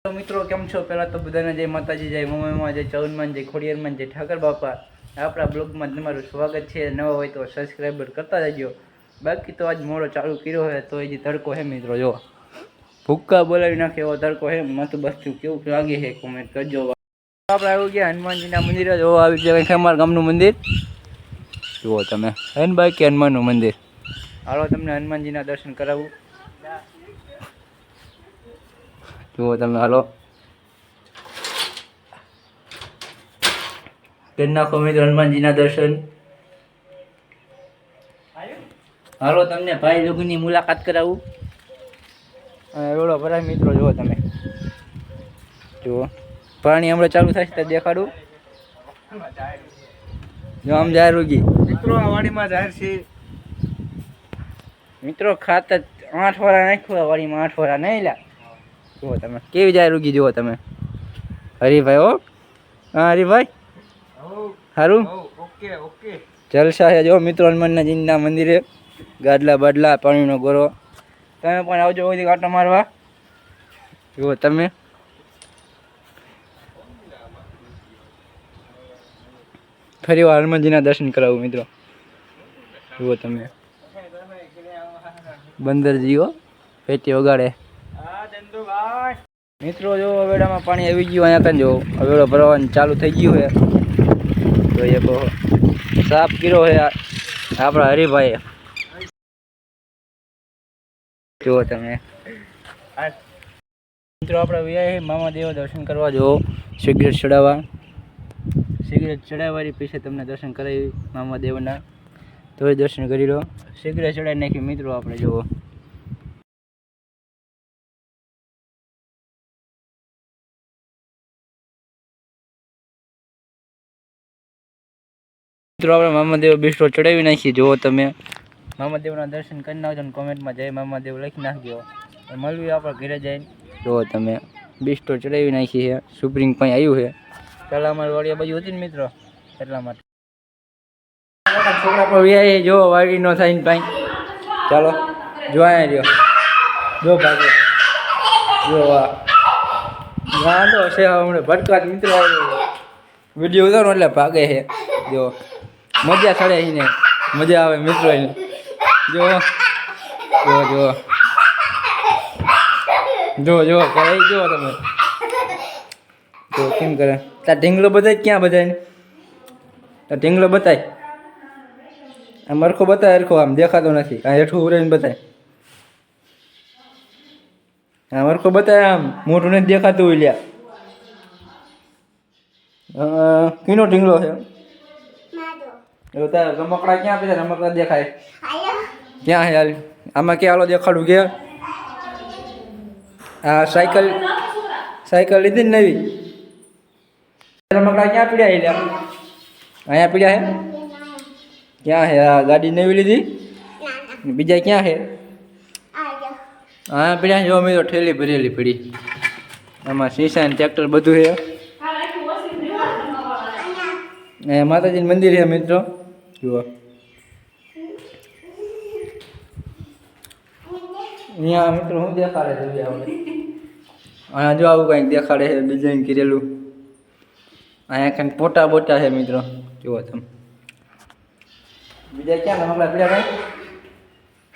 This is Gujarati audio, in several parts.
તો મિત્રો કેમ છો? પહેલાં તો બધાને જય માતાજી, જય મમ્મીમાં, જય ચૌનમાં, જય ખોડિયારમાં, જય ઠાકર બાપા. આપણા બ્લોગમાં તમારું સ્વાગત છે. નવા હોય તો સબસ્ક્રાઈબર કરતા જજો. બાકી તો આજ મોડો ચાલુ કર્યો હોય તો હજી તડકો હે મિત્રો. જો ભૂક્કા બોલાવી નાખે એવો તડકો હે. માથું બસતું કેવું લાગે છે કોમેન્ટ કરજો. આપણે આવી ગયા હનુમાનજીના મંદિરે. જો આવી ગયા અમારા ગામનું મંદિર. જુઓ તમે હનુભાઈ કે હનુમાનનું મંદિર. હાલો તમને હનુમાનજીના દર્શન કરાવું. જુઓ તમે હાલો કરી નાખો મિત્રો હનુમાનજીના દર્શન. હાલો તમને ભાઈ લોકોની મુલાકાત કરાવું. એવડો ભરાય મિત્રો. જુઓ તમે, જુઓ પાણી હમણાં ચાલુ થશે તો દેખાડું. જો આમ જાય રૂગી મિત્રો આ વાડીમાં જાહેર છે મિત્રો. ખાતર 8 વાળા નાખ્યું વાડીમાં, 8 વાળા નહીં લ્યા. જુઓ તમે કેવી જાય રૂગી. જુઓ તમે હરીભાઈ. હો હા હરીભાઈ સારું ઓકે ઓકે જલસા છે. જો મિત્રો હનુમાનજીના મંદિરે ગાડલા બાડલા પાણીનો ગોરો. તમે પણ આવજો બધી કાંટો મારવા. જુઓ તમે ફરી વાર હનુમાનજીના દર્શન કરાવું મિત્રો. જુઓ તમે બંદરજીઓ પેટી વગાડે મિત્રો. જો અવેડામાં પાણી આવી ગયું. અહીંયા કાન જો અવેડો ભરવાનું ચાલુ થઈ ગયું છે. જોઈએ બહુ સાફ કર્યો છે આપણા હરિભાઈ. જુઓ તમે મિત્રો આપણે વ્યાય મામા દેવ દર્શન કરવા. જો સિગરેટ ચડાવવા, સિગરેટ ચડાવવાની પીછે તમને દર્શન કરાવી મામા દેવના. તો દર્શન કરી લો. સિગરેટ ચડાવી નાખી મિત્રો આપણે. જુઓ મિત્રો આપણે મામાદેવ બિસ્ટો ચડાવી નાખીએ. જુઓ તમે મામાદેવના દર્શન કરી નાખજો ને કોમેન્ટમાં જય મામાદેવ લખી નાખજો. મળવી આપણે ઘરે જઈને. જુઓ તમે બિસ્ટો ચડાવી નાખી છે. સુપ્રીમ કંઈ આવ્યું છે. પહેલાં અમારી વાડિયા બાજુ હતી ને મિત્રો એટલા માટે છોકરા પર વ્યાય. જો વાડી નો થાય ને કાંઈ. ચાલો જો અહીંયા રહ્યો. જો ભાગે. જો વાંધો છે હમણાં ભટકાટ મિત્રો વિડીયો ઉતારો એટલે ભાગે છે. જો મજા ચડે ને મજા આવે મિત્રો એને. જો જો જો જો જો કરે. જો તમે જો કેમ કરે. તાર ઢીંગલો બતાય ક્યાં બધાય? તાર ઢીંગલો બતાય. આમ અરખો બતાય. અરખો આમ દેખાતો નથી. આ હેઠું ઉરેને બતાય. આમ અરખો બતાય. આમ મોઢું નથી દેખાતું હોય લ્યા. કીનો ઢીંગલો છે? એવું તાર રમકડા ક્યાં પીધા? રમકડા દેખાય ક્યાં હે? યાર આમાં ક્યાં? હાલો દેખાડું કે આ સાયકલ લીધી ને નવી. રમકડા ક્યાં પીડ્યા? અહીંયા પીડ્યા હે? ક્યાં હે? આ ગાડી નવી લીધી. બીજા ક્યાં હે? હા પીડ્યા. જો મિત્રો ઠેલી ભરેલી પડી. આમાં શીશા ને ટ્રેક્ટર બધું છે. માતાજીનું મંદિર છે મિત્રો. જુઓ અહીંયા મિત્રો શું દેખાડે છે? અહીંયા જો આવું કંઈક દેખાડે છે ડિઝાઇન કરેલું. અહીંયા કંઈક પોટા બોટા છે મિત્રો. જુઓ તમે બીજા ક્યાં રમકડા પીડ્યા ભાઈ?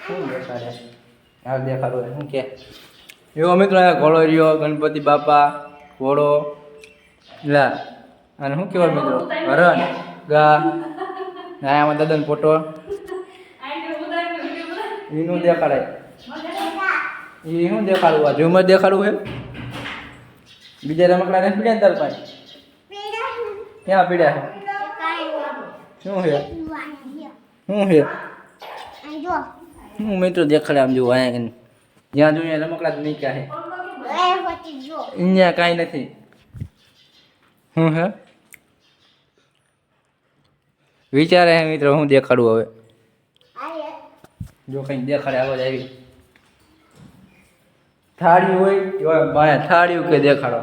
શું દેખાડે? હા દેખાડો શું કે? એવો મિત્રો અહીંયા ઘોડો રહ્યો. ગણપતિ બાપા ઘોડો લા અને શું કહેવાય મિત્રો? હરણ ગા. આમાં દાદાનો ફોટો એનું દેખાડાય. એ શું દેખાડવું? આ ઝુમર દેખાડવું છે. બીજા રમકડા નથી પીડ્યા ને તાર પાસે? ક્યાં પીડ્યા છે? શું છે? શું છે? હું મિત્રો દેખાડે આમ જુઓ. અહીંયા જ્યાં જોઈએ રમકડા જ નહીં ક્યાં છે. અહીંયા કાંઈ નથી. શું હે? વિચારે હે મિત્રો હું દેખાડું હવે. જો કંઈક દેખાડે આવાજ આવી. થાળી હોય બાયા થાળીયું કે દેખાડો.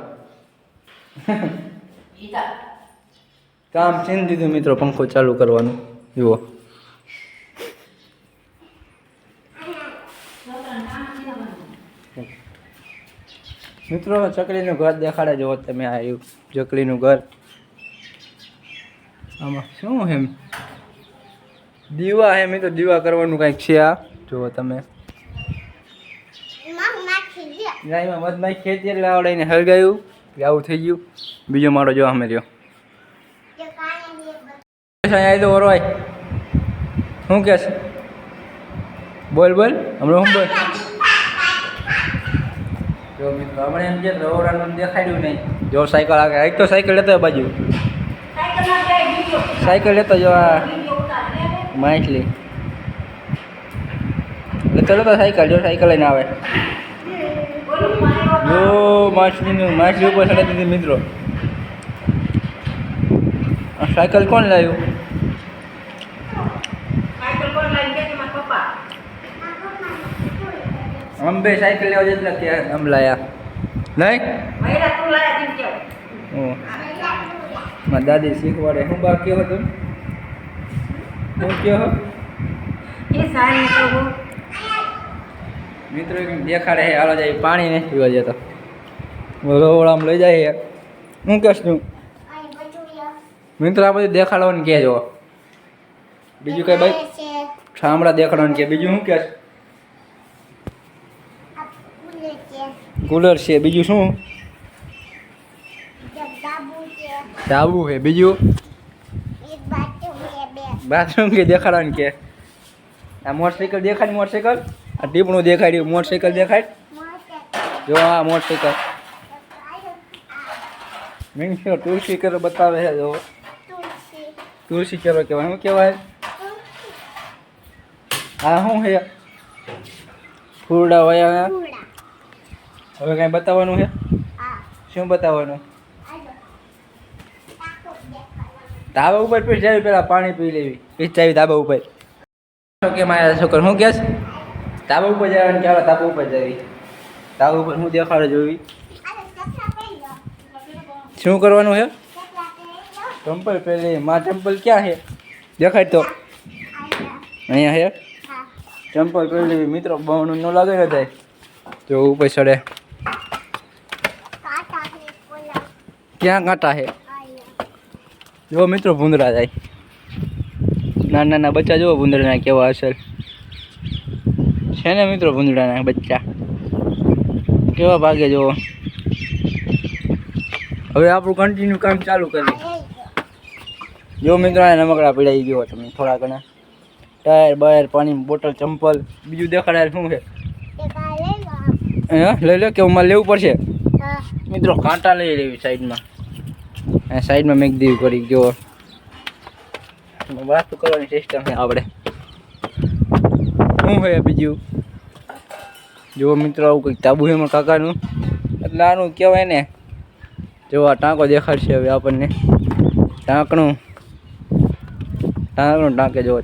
કામ છીન દીધું મિત્રો. પંખો ચાલુ કરવાનું. જુઓ મિત્રો ચકલીનું ઘર દેખાડે જો તમે આવ્યું ચકલીનું ઘર આમાં શું હે દીવા હે મિત્રો દીવા કરવાનું કંઈક છે આ જુઓ તમે એમાં મધમાખી ખેતી એટલે આવડે હળગાયું એટલે આવું થઈ ગયું બીજો મારો જો અમે રહ્યો આવી તો ઓરવાય શું કે છે બોલ બોલ હમણાં શું બોલ જો મિત્રો હમણાં એમ છે રવરાનું દેખાડ્યું નહીં જો સાયકલ આગળ એક તો સાયકલ લેતો હોય બાજુ સાયકલ લેતો જો આ માછલી લેતો સાયકલ જો સાયકલ લઈને આવે જો માછલી ઉપર ચડી દીધી મિત્રો આ સાયકલ કોણ લાવ્યું અંબે સાયકલ લેવા જતા ત્યાં આમ લાયા નહીં મારા દાદી શીખવાડે શું બા કેવો તું શું કહો મિત્રો દેખાડે હે હાલો જાય પાણી નથી પીવા જતો રોવડામાં લઈ જાય શું કહેશ તું મિત્રો આ બધું દેખાડવાનું કે જો બીજું કઈ ભાઈ ઠામડા દેખાડવાનું કે બીજું શું કહેશ કુલર છે બીજું શું ધાબુ છે બીજું બાથરૂમ કે દેખાડવાનું કે આ મોટરસાઇકલ દેખાડ મોટરસાઇકલ આ ટીપણું દેખાડ્યું મોટરસાઇકલ દેખાડ જો આ મોટરસાઇકલ મીન્સ તુલસી કરો બતાવે છે જો તુલસી કરો કહેવાય શું કહેવાય આ શું છે ફૂરડા હોય હવે કાંઈ બતાવવાનું છે શું બતાવવાનું ધાબા ઉપર પી જાવી પેલા પાણી પી લેવી પી જાવી ધાબા ઉપર કે મારા છોકરા શું કહેશ ધાબા ઉપર જવાનું ચાલો ધાબા ઉપર જવી ધાબા ઉપર શું દેખાડે જોવી શું કરવાનું છે ચંપલ પહેરી માં ચંપલ ક્યાં છે દેખાડ તો અહીંયા છે ચંપલ પહેરી લેવી મિત્રો બહુનું ન લાગે ને થાય તો ઉપર ચડે ક્યાં કાંટા છે જો મિત્રો ભૂંદરા જાય નાના નાના બચ્ચા જુઓ ભૂંદરાના કેવા અસર છે ને મિત્રો ભૂંદરાના બચ્ચા કેવા ભાગે જુઓ હવે આપણું કન્ટિન્યુ કામ ચાલુ કરીએ જો મિત્રો આ નમકડા પીડાઈ ગયો તમે થોડા ઘણા ટાયર બાયર પાણીની બોટલ ચંપલ બીજું દેખાડાય શું છે હા લઈ લો કે મારે લેવું પડશે મિત્રો કાંટા લઈ લેવી સાઈડમાં સાઈડમાં મેક દેવી પડી જો વાસ્તુ કરવાની સિસ્ટમ છે આપણે શું હોય બીજું જો મિત્રો આવું કંઈક તાબુ છે મારા કાકાનું એટલે આનું કહેવાય ને જો આ ટાંકો દેખાડશે હવે આપણને ટાંકણું ટાંકે જો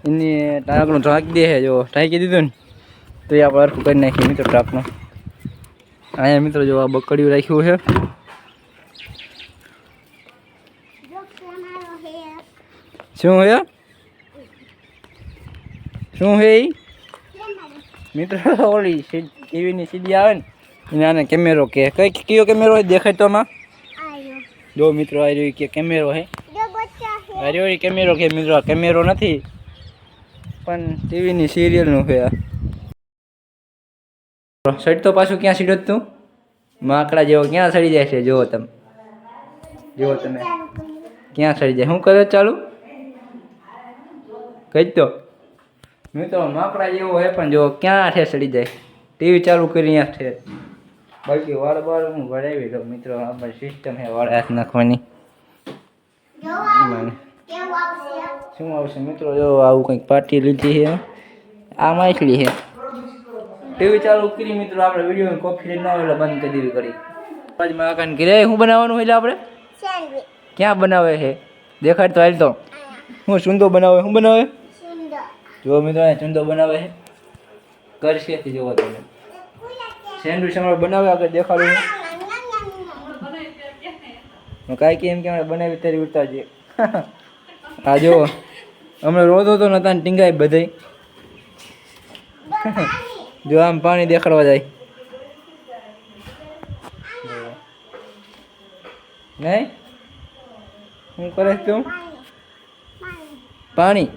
એની ટાંકણું ઢાંકી દે જો ઢાંકી દીધું ને તો એ આપણે હરખું કરી નાખીએ મિત્રો ટાંકનું અહીંયા મિત્રો જો આ બકડીયું રાખ્યું છે શું હે શું હે મિત્રો ઓલી ટીવીની સીડી આવે ને એને આને કેમેરો કે કયો કેમેરો હોય દેખાય તો આમાં જો મિત્રો આ રહ્યો કે કેમેરો હે આ રહ્યો કેમેરો કે મિત્રો આ કેમેરો નથી પણ ટીવીની સિરિયલનું છે આ સડ તો પાછું ક્યાં સીડો તું માકડા જેવો ક્યાં સડી જાય છે જુઓ તમે ક્યાં સડી જાય શું કરે ચાલુ કહી દો મિત્રો માકડા જેવો હોય પણ જો ક્યાં છે સડી જાય ટીવી ચાલુ કરી અહીંયા છે બાકી વાળ બાળ હું વળાવી દઉં મિત્રો અમારી સિસ્ટમ છે વાળ હાથ નાખવાની શું આવશે મિત્રો જો આવું કંઈક પાર્ટી લીધી છે આ માછલી છે ટીવી ચાલુ કરી મિત્રો આપણે વિડીયો કોફી ન હોય એટલે બંધ કરી દેવી કરી આજમાં આકાન ઘરે શું બનાવવાનું એટલે આપણે ક્યાં બનાવે છે દેખાડ તો હાલ તો હું ચૂંદો બનાવે શું બનાવે જો મિત્રો ચૂંદો બનાવે છે કરશે જોવો તમે સેન્ડવિચ અમારે બનાવે આગળ દેખાડું કાંઈ કે એમ કે અમે બનાવી તારી ઉતારજે હા જો હમણાં રોતો તો નતા ટીંગાય બધે જો આમ પાણી દેખાડવા જાય જુઓ. નહીં શું કરે તું? પાણી.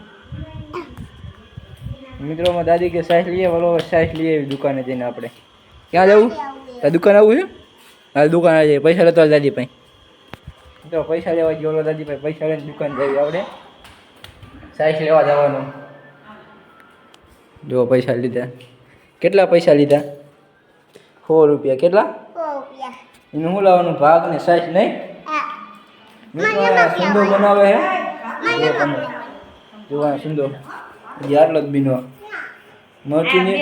મિત્રોમાં દાદી કે સાઈઝ લઈએ, બોલો સાઈઝ લઈએ એવી દુકાને જઈને આપણે. ક્યાં જવું? તાર દુકાન આવું છે? હા દુકાન આવી જાય. પૈસા લેતો દાદી પાસે. તો પૈસા લેવા ગયો ઓલો દાદી પાસે, પૈસા લઈને દુકાન જઈએ આપણે સાઈઝ લેવા જવાનું. જો પૈસા લીધા. કેટલા પૈસા લીધા? 100 રૂપિયા. કેટલા? એનું શું લાવવાનું? ભાગ ને સાઈઝ નહીં. મિત્રો આ સુંદો બનાવે છે. જો તમે જોવા સુંદો આટલો જ બીનો મરચું ને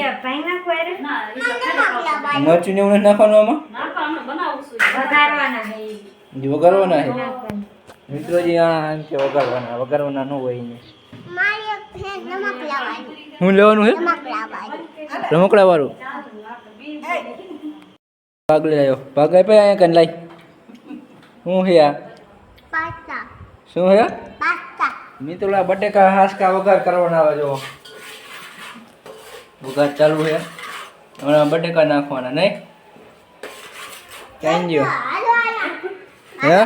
મરચું ને એવું નથી નાખવાનું આમાં. વઘારવાના છે મિત્રોજી. આ એમ કે વઘારવાના ન હોય એને. શું લેવાનું છે? રમકડા વાળું. ભાગ લઈ આવ્યો. ભાગ આપ્યા અહીંયા કન લાઈ. શું છે આ? શું છે મિત્રો? આ બટેકા હાસકા વઘાર કરવાના આવે. જો વઘાર ચાલુ છે. હમણાં બટેકા નાખવાના નહીં. ક્યાં ગયો? હે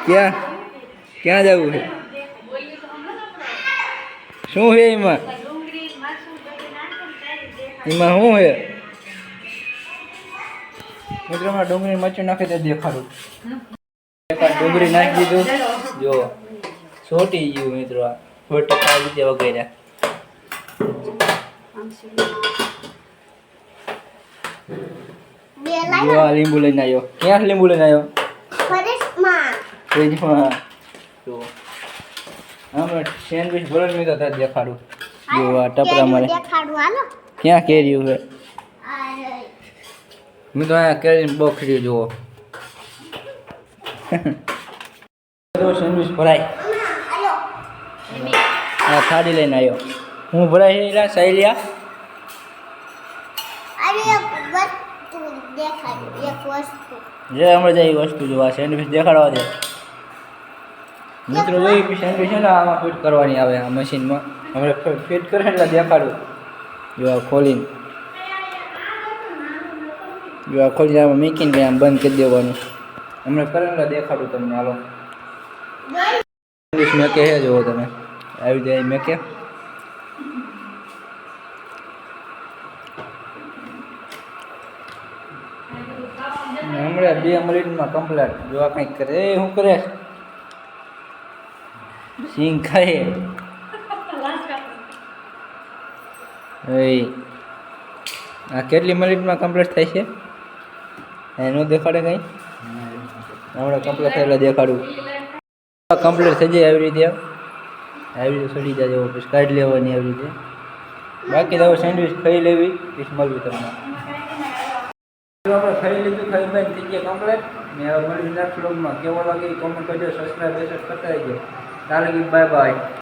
ક્યાં ક્યાં જવું છે? શું છે એમાં? એમાં શું છે મિત્રો? માં ડુંગળી મરચું નાખી તો દેખાડું. ડુંગળી નાખી દીધું. જો છોટી ગયું મિત્રો. આ બટેકા રીતે વગેરે. જો આ લીંબુ લઈને આવ્યો. ક્યાં લીંબુ લઈને આવ્યો? ફ્રીજમાં. જો આમાં સેન્ડવિચ ભરેલ મેં તો દેખાડું. જો આ ટપરા મારે. ક્યાં કેરીયું છે? મેં તો અહીંયા કેરી બોક્સ રહ્યું. જુઓ સેન્ડવિચ ભરાય. હા થાળી લઈને આવ્યો. હું ભરાય છે સાયલિયા. જે હમણાં જાય એ વસ્તુ જોવા સેન્ડવિચ દેખાડવા દે મિત્રો. જોઈ સેન્ડવિચ છે ને આમાં ફિટ કરવાની આવે આ મશીનમાં. હમણાં ફિટ કરે એટલે દેખાડું. જો આ ખોલીને આમાં મૂકીને આમ બંધ કરી દેવાનું. હમણાં કરે એટલે દેખાડું તમને. હાલો સેન્ડવિચ મેકે છે. જુઓ તમે આવી જાય મેકે. હમણાં 2 મિનિટમાં કમ્પ્લીટ. જોવા કંઈક કરે. શું કરે? સિંગ ખાય. આ કેટલી મિનિટમાં કમ્પ્લીટ થાય છે? એનું દેખાડે કંઈ? હમણાં કમ્પ્લીટ થયેલા દેખાડું. કમ્પ્લીટ થઈ જાય આવી રીતે. આવી રીતે સડી જાય. જેવો પછી કાઢી લેવાની આવી રીતે. બાકી તો સેન્ડવિચ ખાઈ લેવી. પીસ મળવી તમને. આપણે ખાઈ લીધું. ખાઈ બાઈ થઈ ગયા કમ્પ્લીટ. ને હવે મળવી નેક્સ્ટ વ્લોગમાં. કેવો લાગે કોમેન્ટ કરજો. સબસ્ક્રાઈબ કરતા રહેજો. ચાલો બાય બાય.